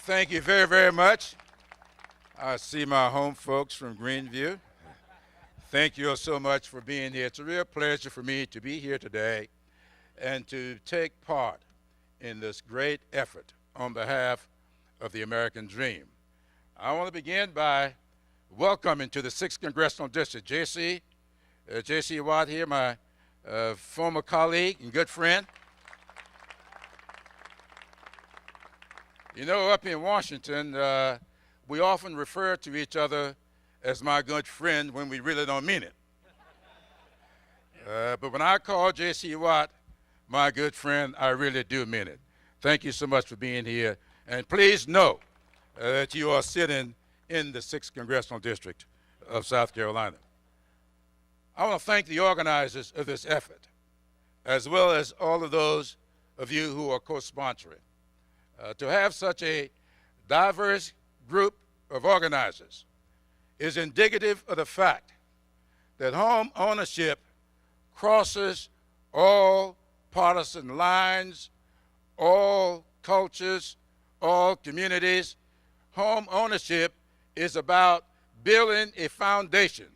Thank you very, very much. I see my home folks from Greenview. Thank you all so much for being here. It's a real pleasure for me to be here today and to take part in this great effort on behalf of the American dream. I want to begin by welcoming to the 6th Congressional District J.C. Watt here, my former colleague and good friend. You know, up in Washington, we often refer to each other as my good friend when we really don't mean it. But when I call J.C. Watt my good friend, I really do mean it. Thank you so much for being here. And please know that you are sitting in the 6th Congressional District of South Carolina. I want to thank the organizers of this effort, as well as all of those of you who are co-sponsoring. To have such a diverse group of organizers is indicative of the fact that home ownership crosses all partisan lines, all cultures, all communities. Home ownership is about building a foundation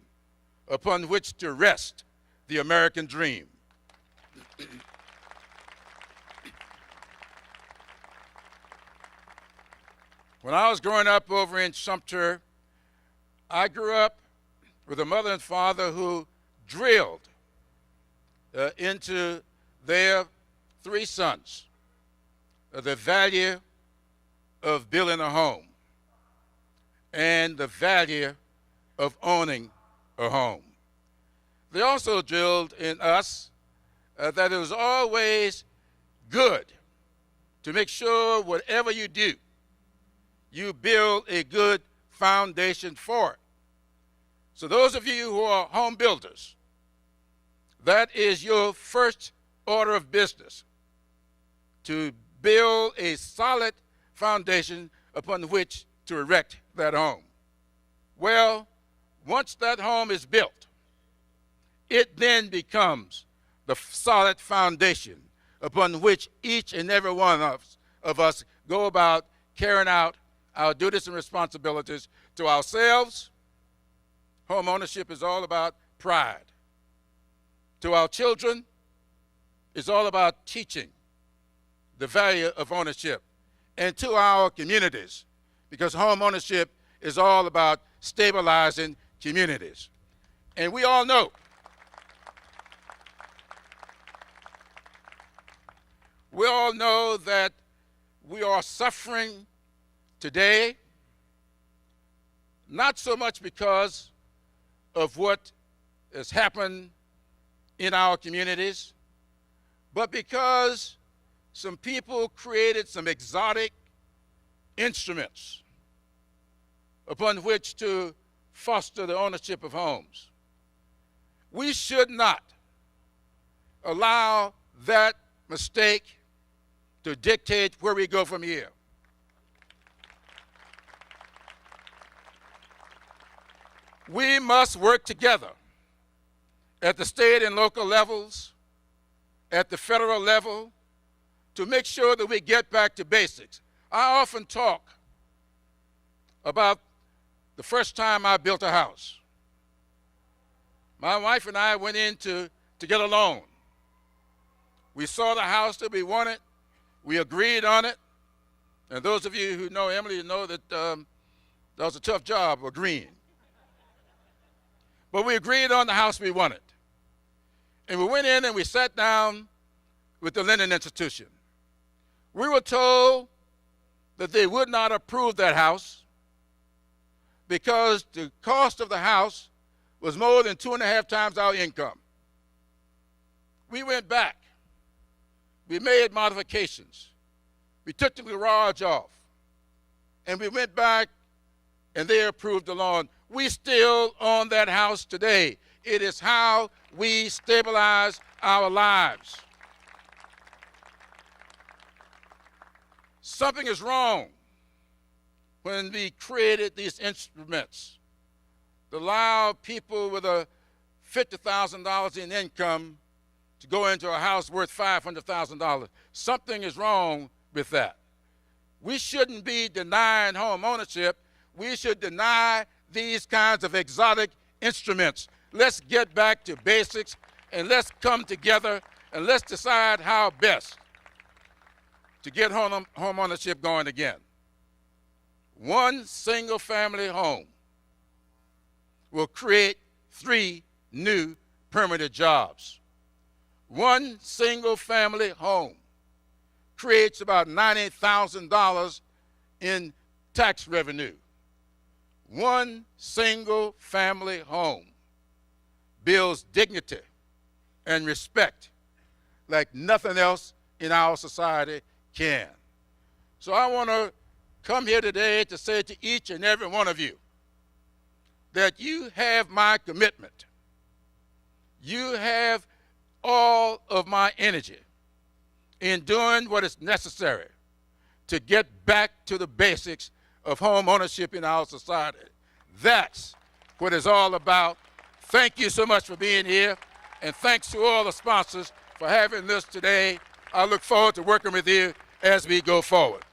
upon which to rest the American dream. When I was growing up over in Sumter, I grew up with a mother and father who drilled into their 3 sons the value of building a home and the value of owning a home. They also drilled in us that it was always good to make sure whatever you do, you build a good foundation for it. So those of you who are home builders, that is your first order of business, to build a solid foundation upon which to erect that home. Well, once that home is built, it then becomes the solid foundation upon which each and every one of us go about carrying out our duties and responsibilities to ourselves. Home ownership is all about pride. To our children, it's all about teaching the value of ownership. And to our communities, because home ownership is all about stabilizing communities. And we all know that we are suffering today, not so much because of what has happened in our communities, but because some people created some exotic instruments upon which to foster the ownership of homes. We should not allow that mistake to dictate where we go from here. We must work together at the state and local levels, at the federal level, to make sure that we get back to basics. I often talk about the first time I built a house. My wife and I went in to get a loan. We saw the house that we wanted. We agreed on it. And those of you who know Emily know that that was a tough job agreeing. But we agreed on the house we wanted. And we went in and we sat down with the lending institution. We were told that they would not approve that house because the cost of the house was more than 2.5 times our income. We went back. We made modifications. We took the garage off. And we went back and they approved the loan. We still own that house today. It is how we stabilize our lives. Something is wrong when we created these instruments that allow people with a $50,000 in income to go into a house worth $500,000. Something is wrong with that. We shouldn't be denying home ownership. We should deny these kinds of exotic instruments. Let's get back to basics, and let's come together, and let's decide how best to get home ownership going again. One single-family home will create 3 new permanent jobs. One single-family home creates about $90,000 in tax revenue. One single-family home builds dignity and respect like nothing else in our society can. So I want to come here today to say to each and every one of you that you have my commitment. You have all of my energy in doing what is necessary to get back to the basics of home ownership in our society. That's what it's all about. Thank you so much for being here, and thanks to all the sponsors for having this today. I look forward to working with you as we go forward.